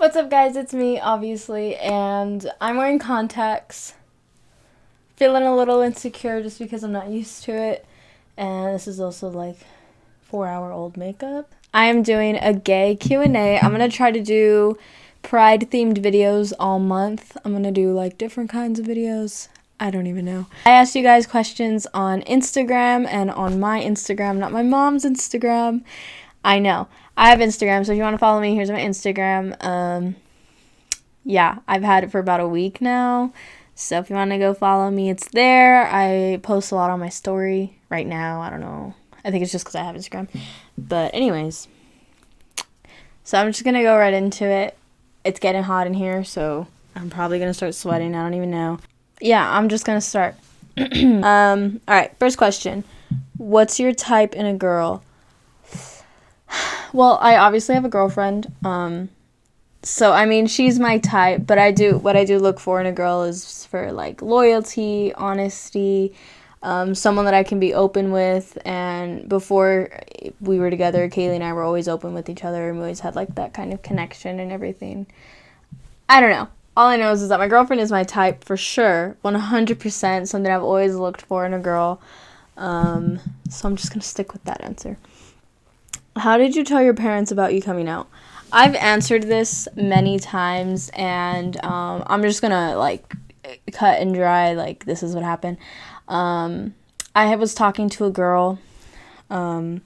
What's up, guys? It's me, obviously, and I'm wearing contacts. Feeling a little insecure just because I'm not used to it. And this is also like 4-hour-old makeup. I am doing a gay Q&A. I'm going to try to do pride-themed videos all month. I'm going to do like different kinds of videos. I don't even know. I asked you guys questions on Instagram and on my Instagram, not my mom's Instagram. I know. I have Instagram, so if you want to follow me, here's my Instagram. Yeah, I've had it for about a week now. So if you want to go follow me, it's there. I post a lot on my story right now. I don't know. I think it's just because I have Instagram. But anyways. So I'm just going to go right into it. It's getting hot in here, so I'm probably going to start sweating. I don't even know. Yeah, I'm just going to start. All right, first question. What's your type in a girl? Well, I obviously have a girlfriend. So I mean, she's my type, but what I do look for in a girl is for like loyalty, honesty, someone that I can be open with. And before we were together, Kaylee and I were always open with each other, and we always had like that kind of connection and everything. I don't know. All I know is that my girlfriend is my type for sure, 100%, something I've always looked for in a girl. So I'm just gonna stick with that answer. How did you tell your parents about you coming out? I've answered this many times, and I'm just gonna like cut and dry. Like, this is what happened. I was talking to a girl on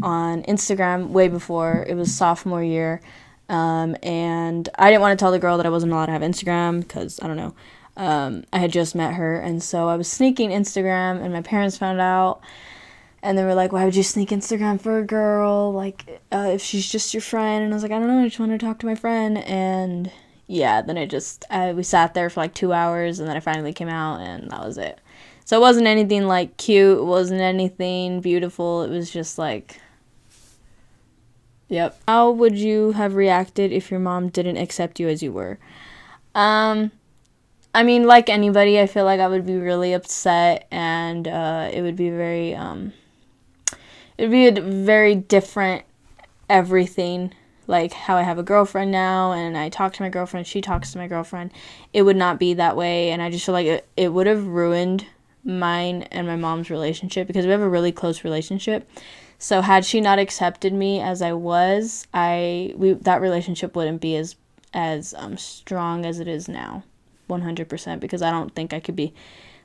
Instagram way before it was sophomore year, and I didn't want to tell the girl that I wasn't allowed to have Instagram because I don't know. I had just met her, and so I was sneaking Instagram, and my parents found out. And they were like, why would you sneak Instagram for a girl? Like, if she's just your friend. And I was like, I don't know. I just want to talk to my friend. And yeah, then we sat there for like 2 hours. And then I finally came out, and that was it. So it wasn't anything like cute. It wasn't anything beautiful. It was just like, yep. How would you have reacted if your mom didn't accept you as you were? I mean, like anybody, I feel like I would be really upset. And it would be very... It'd be a very different everything, like how I have a girlfriend now, and I talk to my girlfriend, she talks to my girlfriend. It would not be that way, and I just feel like it would have ruined mine and my mom's relationship, because we have a really close relationship. So had she not accepted me as I was, that relationship wouldn't be as strong as it is now, 100%, because I don't think I could be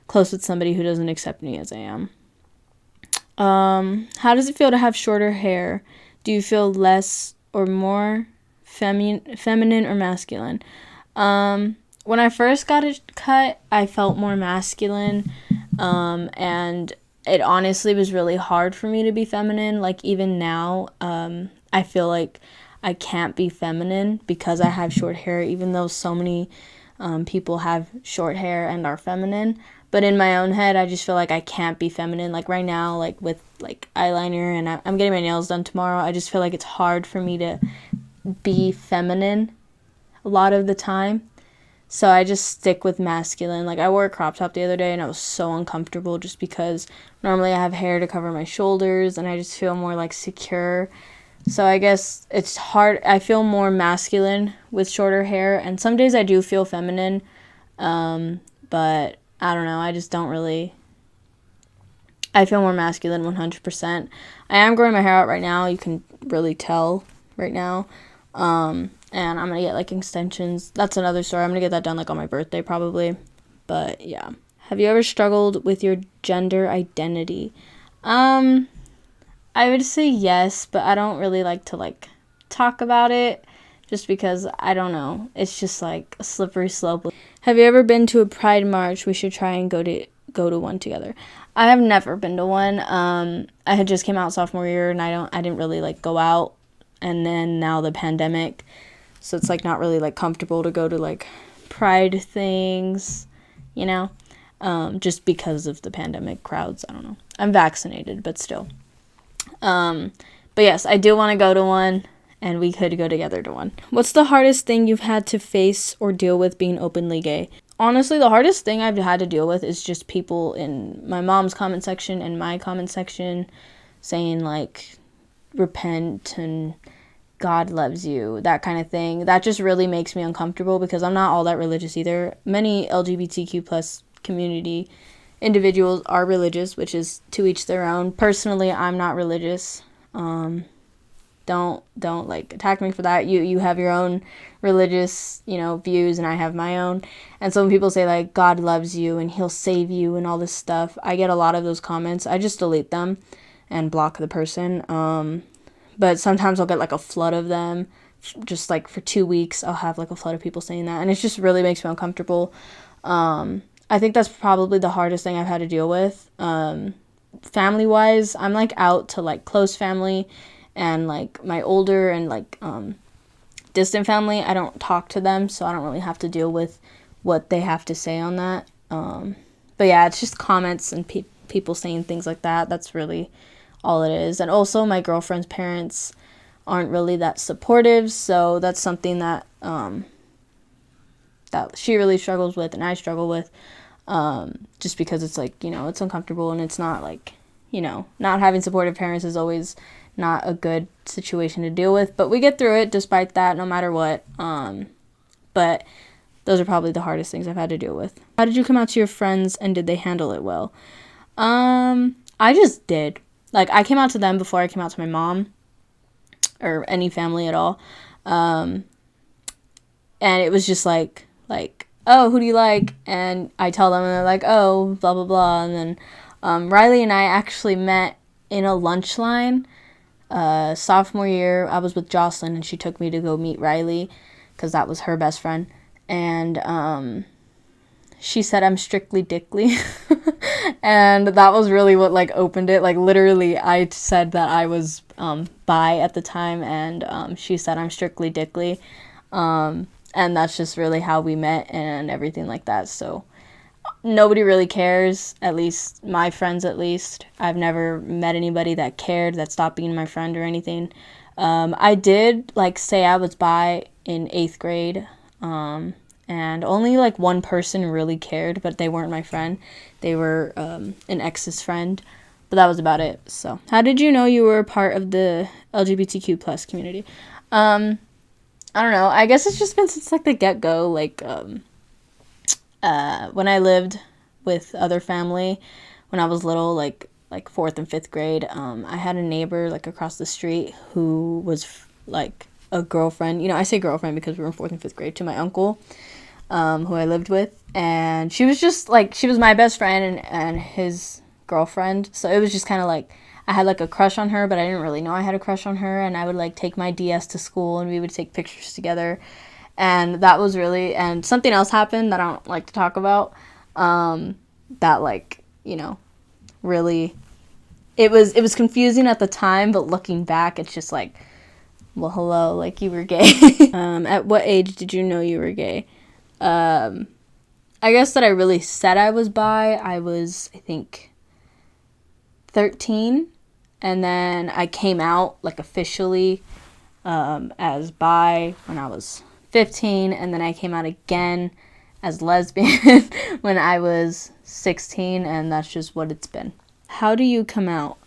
close with somebody who doesn't accept me as I am. How does it feel to have shorter hair? Do you feel less or more feminine or masculine? When I first got it cut, I felt more masculine, and it honestly was really hard for me to be feminine. Like, even now, I feel like I can't be feminine because I have short hair, even though so many people have short hair and are feminine. But in my own head, I just feel like I can't be feminine. Like right now, like with like eyeliner, and I'm getting my nails done tomorrow, I just feel like it's hard for me to be feminine a lot of the time. So I just stick with masculine. Like, I wore a crop top the other day, and I was so uncomfortable just because normally I have hair to cover my shoulders, and I just feel more like secure. So I guess it's hard. I feel more masculine with shorter hair, and some days I do feel feminine, but I don't know, I just don't really... I feel more masculine 100%. I am growing my hair out right now. You can really tell right now. And I'm going to get, like, extensions. That's another story. I'm going to get that done, like, on my birthday probably. But, yeah. Have you ever struggled with your gender identity? I would say yes, but I don't really like to, like, talk about it. Just because, I don't know, it's just like a slippery slope. Have you ever been to a pride march? We should try and go to one together. I have never been to one. I had just came out sophomore year, and I didn't really like go out, and then now the pandemic, so it's like not really like comfortable to go to like pride things, you know, just because of the pandemic crowds. I don't know. I'm vaccinated, but still. But yes, I do want to go to one. And we could go together to one. What's the hardest thing you've had to face or deal with being openly gay? Honestly, the hardest thing I've had to deal with is just people in my mom's comment section and my comment section saying, like, repent and God loves you, that kind of thing. That just really makes me uncomfortable because I'm not all that religious either. Many LGBTQ plus community individuals are religious, which is to each their own. Personally, I'm not religious. Don't like attack me for that. You have your own religious, views, and I have my own. And so when people say like God loves you and he'll save you and all this stuff, I get a lot of those comments. I just delete them and block the person. But sometimes I'll get like a flood of them. Just like for 2 weeks, I'll have like a flood of people saying that, and it just really makes me uncomfortable. I think that's probably the hardest thing I've had to deal with. Family wise, I'm like out to like close family and like my older and like distant family. I don't talk to them, so I don't really have to deal with what they have to say on that. But yeah, it's just comments and people saying things like that. That's really all it is. And also my girlfriend's parents aren't really that supportive, so that's something that that she really struggles with and I struggle with, just because it's like, it's uncomfortable, and it's not like, not having supportive parents is always not a good situation to deal with, but we get through it despite that, no matter what. But those are probably the hardest things I've had to deal with. How did you come out to your friends, and did they handle it well? I just did. Like, I came out to them before I came out to my mom or any family at all. And it was just like, oh, who do you like? And I tell them, and they're like, oh, blah, blah, blah. And then Riley and I actually met in a lunch line. Sophomore year, I was with Jocelyn, and she took me to go meet Riley because that was her best friend. And she said I'm strictly dickly. And that was really what like opened it. Like literally I said that I was bi at the time, and she said I'm strictly dickly. And that's just really how we met and everything like that. So nobody really cares, at least my friends at least. I've never met anybody that cared, that stopped being my friend or anything. I did like say I was bi in 8th grade. And only like one person really cared, but they weren't my friend. They were an ex's friend, but that was about it. So how did you know you were a part of the LGBTQ plus community? I don't know. I guess it's just been since like the get-go. Like when I lived with other family when I was little, like 4th and 5th grade, I had a neighbor like across the street who was like a girlfriend. I say girlfriend because we were in 4th and 5th grade, to my uncle, who I lived with. And she was just like, she was my best friend and his girlfriend. So it was just kind of like, I had like a crush on her, but I didn't really know I had a crush on her. And I would like take my DS to school and we would take pictures together. And that was really, and something else happened that I don't like to talk about, that like, really, it was confusing at the time, but looking back, it's just like, well, hello, like you were gay. At what age did you know you were gay? I guess that I really said I was bi, I was, I think, 13. And then I came out like officially as bi when I was 15, and then I came out again as lesbian when I was 16, and that's just what it's been. How do you come out?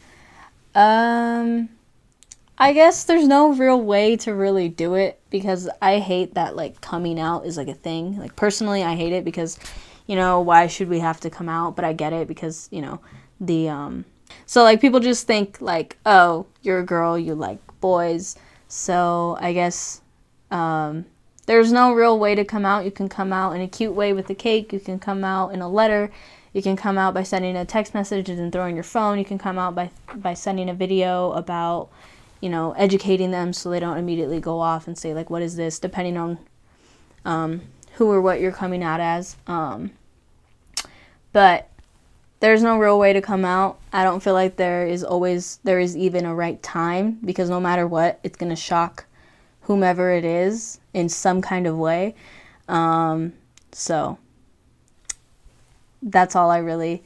I guess there's no real way to really do it, because I hate that like coming out is like a thing. Like personally, I hate it because, why should we have to come out? But I get it because, so like people just think like, oh, you're a girl, you like boys. So I guess there's no real way to come out. You can come out in a cute way with a cake. You can come out in a letter. You can come out by sending a text message and throwing your phone. You can come out by sending a video about, educating them so they don't immediately go off and say like, what is this? Depending on who or what you're coming out as. But there's no real way to come out. I don't feel like there is even a right time, because no matter what, it's going to shock whomever it is in some kind of way. So that's all I really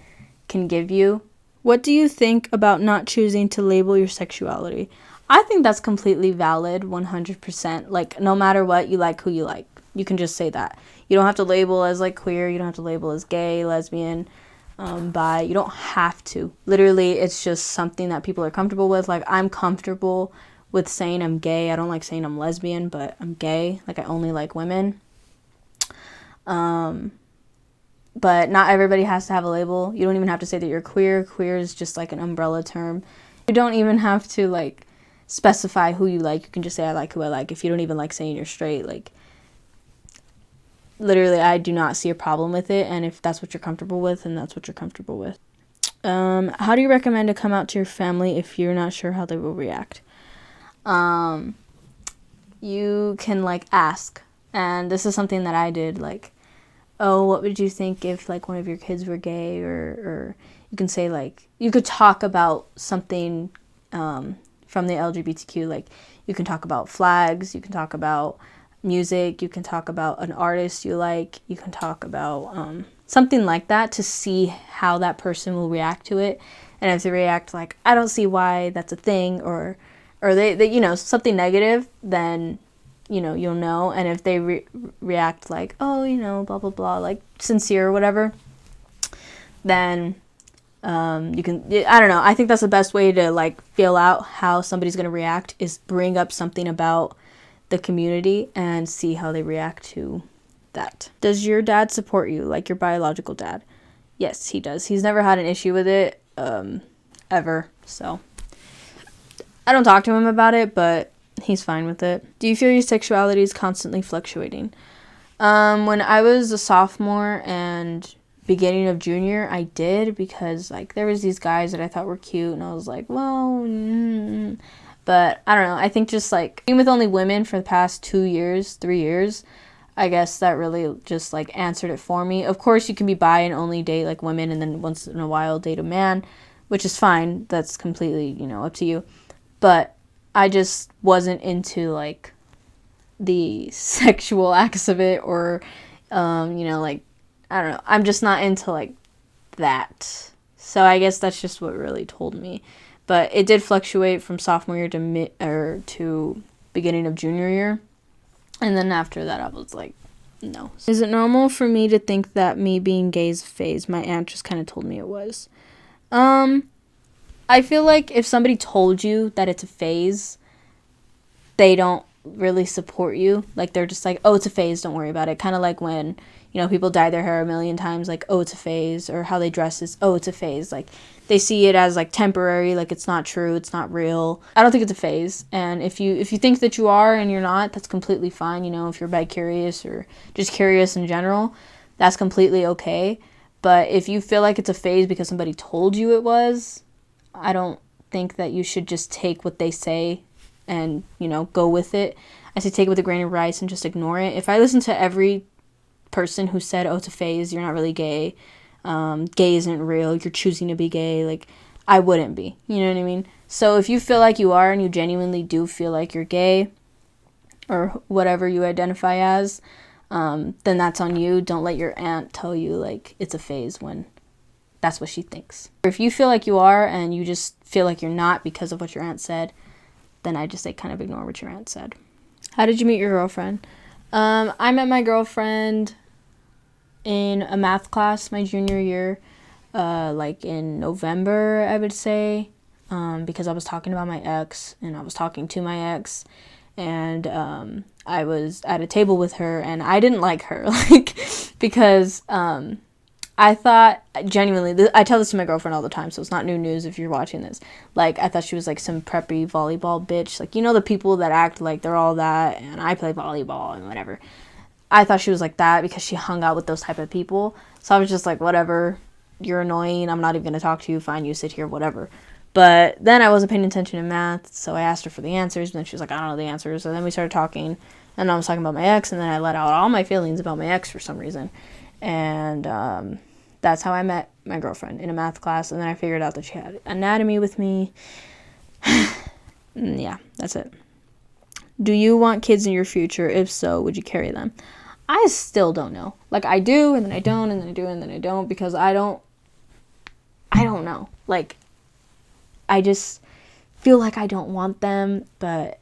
can give you. What do you think about not choosing to label your sexuality? I think that's completely valid, 100%. Like, no matter what, you like who you like. You can just say that. You don't have to label as like queer. You don't have to label as gay, lesbian, bi. You don't have to. Literally, it's just something that people are comfortable with. Like, I'm comfortable with saying I'm gay. I don't like saying I'm lesbian, but I'm gay. Like, I only like women. But not everybody has to have a label. You don't even have to say that you're queer. Queer is just like an umbrella term. You don't even have to like specify who you like. You can just say I like who I like. If you don't even like saying you're straight, like, literally, I do not see a problem with it. And if that's what you're comfortable with, then that's what you're comfortable with. How do you recommend to come out to your family if you're not sure how they will react? You can like ask, and this is something that I did, like, oh, what would you think if like one of your kids were gay, or you can say, like, you could talk about something from the LGBTQ, like you can talk about flags, you can talk about music, you can talk about an artist you like, you can talk about something like that, to see how that person will react to it. And if they react like, I don't see why that's a thing, or they you know, something negative, then, you know, you'll know. And if they react like, oh, you know, blah, blah, blah, like sincere or whatever, then you can, I don't know. I think that's the best way to like feel out how somebody's going to react, is bring up something about the community and see how they react to that. Does your dad support you, like your biological dad? Yes, he does. He's never had an issue with it, ever. So I don't talk to him about it, but he's fine with it. Do you feel your sexuality is constantly fluctuating? When I was a sophomore and beginning of junior, I did, because like there was these guys that I thought were cute, and I was like, well, but I don't know. I think just like being with only women for the past 3 years, I guess that really just like answered it for me. Of course, you can be bi and only date like women, and then once in a while date a man, which is fine. That's completely, you know, up to you. But I just wasn't into like the sexual acts of it, or you know, like, I don't know. I'm just not into like that. So I guess that's just what really told me. But it did fluctuate from sophomore year to beginning of junior year. And then after that, I was like, no. Is it normal for me to think that me being gay is a phase? My aunt just kind of told me it was. I feel like if somebody told you that it's a phase, they don't really support you. Like, they're just like, oh, it's a phase, don't worry about it. Kind of like when, you know, people dye their hair a million times, like, oh, it's a phase. Or how they dress is, oh, it's a phase. Like, they see it as like temporary, like it's not true, it's not real. I don't think it's a phase. And if you think that you are and you're not, that's completely fine. You know, if you're bi-curious or just curious in general, that's completely okay. But if you feel like it's a phase because somebody told you it was, I don't think that you should just take what they say and, you know, go with it. I say take it with a grain of rice and just ignore it. If I listen to every person who said, oh, it's a phase, you're not really gay, gay isn't real, you're choosing to be gay, like, I wouldn't be. You know what I mean? So if you feel like you are and you genuinely do feel like you're gay or whatever you identify as, then that's on you. Don't let your aunt tell you, like, it's a phase when that's what she thinks. If you feel like you are and you just feel like you're not because of what your aunt said, then I just say kind of ignore what your aunt said. How did you meet your girlfriend? I met my girlfriend in a math class my junior year, like in November, I would say, because I was talking about my ex, and I was talking to my ex, and I was at a table with her, and I didn't like her, like, because I thought, genuinely, I tell this to my girlfriend all the time, so it's not new news if you're watching this. Like, I thought she was like some preppy volleyball bitch. Like, you know, the people that act like they're all that, and I play volleyball and whatever. I thought she was like that because she hung out with those type of people. So I was just like, whatever, you're annoying, I'm not even going to talk to you, fine, you sit here, whatever. But then I wasn't paying attention in math, so I asked her for the answers, and then she was like, I don't know the answers. And then we started talking, and I was talking about my ex, and then I let out all my feelings about my ex for some reason. And that's how I met my girlfriend, in a math class, and then I figured out that she had anatomy with me. Yeah, that's it. Do you want kids in your future? If so, would you carry them? I still don't know. Like, I do, and then I don't, and then I do, and then I don't, because I don't know. Like, I just feel like I don't want them, but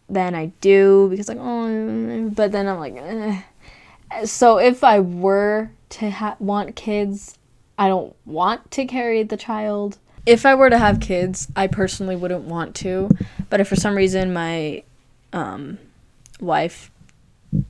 then I do, because like, oh, but then I'm like, eh. So if I were to want kids, I don't want to carry the child. if I were to have kids, I personally wouldn't want to. But if for some reason my wife,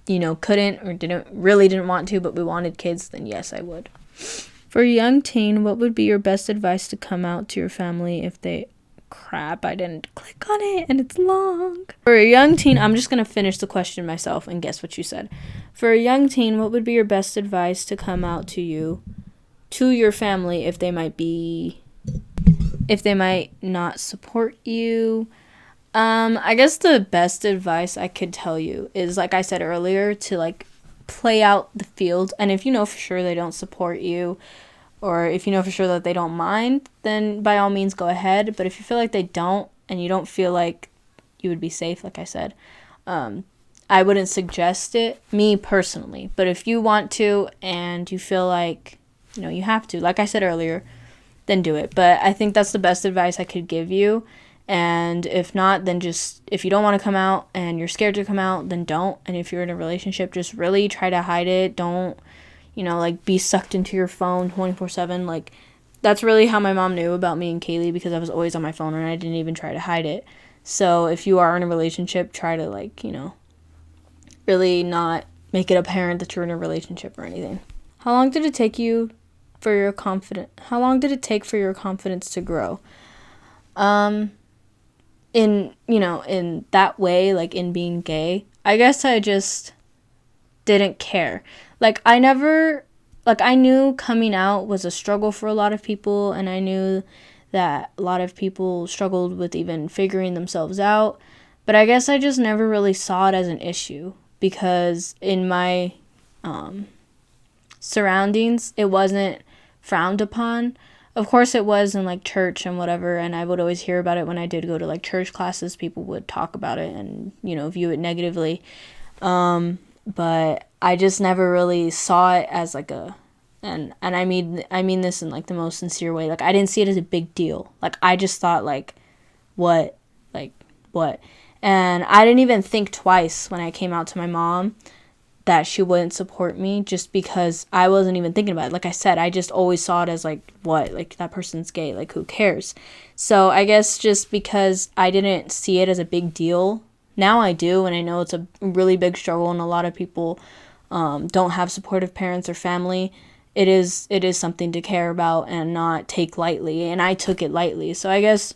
couldn't or didn't want to, but we wanted kids, then yes, I would. For a young teen, what would be your best advice to come out to your family if they... Crap, I didn't click on it and it's long. For a young teen, I'm just going to finish the question myself and guess what you said. For a young teen, what would be your best advice to come out to your family if they might not support you? I guess the best advice I could tell you is, like I said earlier, to like play out the field. And if you know for sure they don't support you, or if you know for sure that they don't mind, then by all means go ahead. But if you feel like they don't, and you don't feel like you would be safe, like I said, I wouldn't suggest it, me personally. But if you want to and you feel like, you have to, like I said earlier, then do it. But I think that's the best advice I could give you. And if not, then just, if you don't want to come out and you're scared to come out, then don't. And if you're in a relationship, just really try to hide it. Don't, like be sucked into your phone 24/7. Like, that's really how my mom knew about me and Kaylee, because I was always on my phone and I didn't even try to hide it. So if you are in a relationship, try to really not make it apparent that you're in a relationship or anything. How long did it take for your confidence to grow? In that way, like in being gay, I guess I just didn't care. Like, I knew coming out was a struggle for a lot of people, and I knew that a lot of people struggled with even figuring themselves out, but I guess I just never really saw it as an issue, because in my surroundings, it wasn't frowned upon. Of course it was in like church and whatever, and I would always hear about it when I did go to like church classes. People would talk about it and view it negatively, but I just never really saw it as like and I mean this in like the most sincere way. Like, I didn't see it as a big deal. Like, I just thought like what, and I didn't even think twice when I came out to my mom that she wouldn't support me, just because I wasn't even thinking about it. Like I said, I just always saw it as like, what, like that person's gay, like who cares? So I guess just because I didn't see it as a big deal, now I do, and I know it's a really big struggle, and a lot of people don't have supportive parents or family. It is something to care about and not take lightly, and I took it lightly. So I guess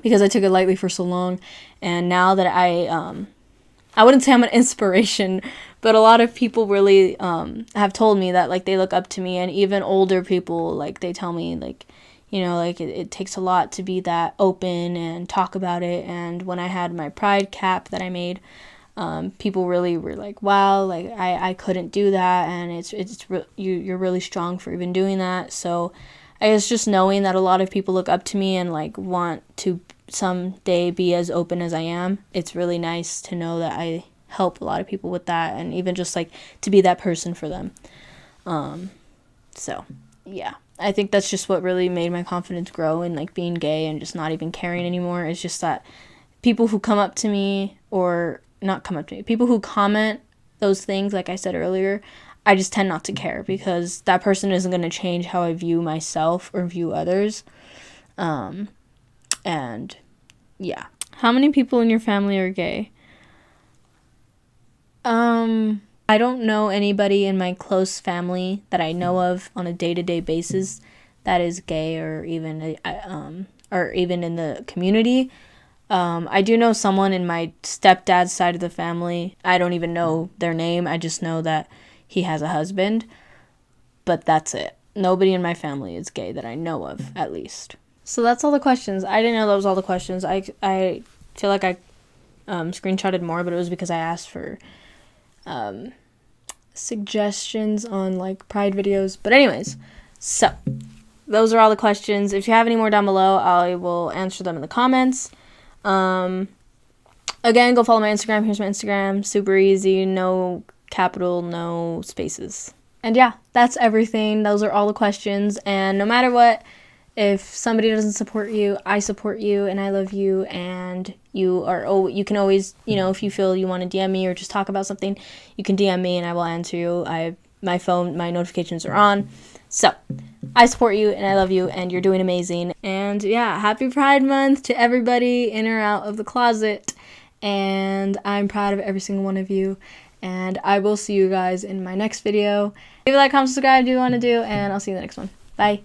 because I took it lightly for so long, and now that I wouldn't say I'm an inspiration, but a lot of people really have told me that like they look up to me, and even older people, like they tell me like, it takes a lot to be that open and talk about it. And when I had my pride cap that I made, people really were like, wow, like I couldn't do that, and you're really strong for even doing that. So I guess just knowing that a lot of people look up to me and like want to someday be as open as I am, it's really nice to know that I help a lot of people with that, and even just like to be that person for them. So yeah, I think that's just what really made my confidence grow in like being gay and just not even caring anymore. It's just that people who come up to me, or not come up to me, people who comment those things, like I said earlier, I just tend not to care, because that person isn't going to change how I view myself or view others. And yeah. How many people in your family are gay? I don't know anybody in my close family that I know of on a day-to-day basis that is gay, or even in the community. I do know someone in my stepdad's side of the family. I don't even know their name. I just know that he has a husband, but that's it. Nobody in my family is gay that I know of, at least. So that's all the questions. I didn't know that was all the questions. I feel like I screenshotted more, but it was because I asked for suggestions on like pride videos. But anyways, so those are all the questions. If you have any more down below, I will answer them in the comments. Again, go follow my Instagram. Here's my Instagram. Super easy. No capital, no spaces. And yeah, that's everything. Those are all the questions. And no matter what, if somebody doesn't support you, I support you, and I love you, and you can always, if you feel you want to DM me or just talk about something, you can DM me and I will answer you. I my phone, my notifications are on. So I support you and I love you and you're doing amazing. And yeah, happy Pride Month to everybody in or out of the closet. And I'm proud of every single one of you. And I will see you guys in my next video. Leave a like, comment, subscribe, do what you want to do, and I'll see you in the next one. Bye.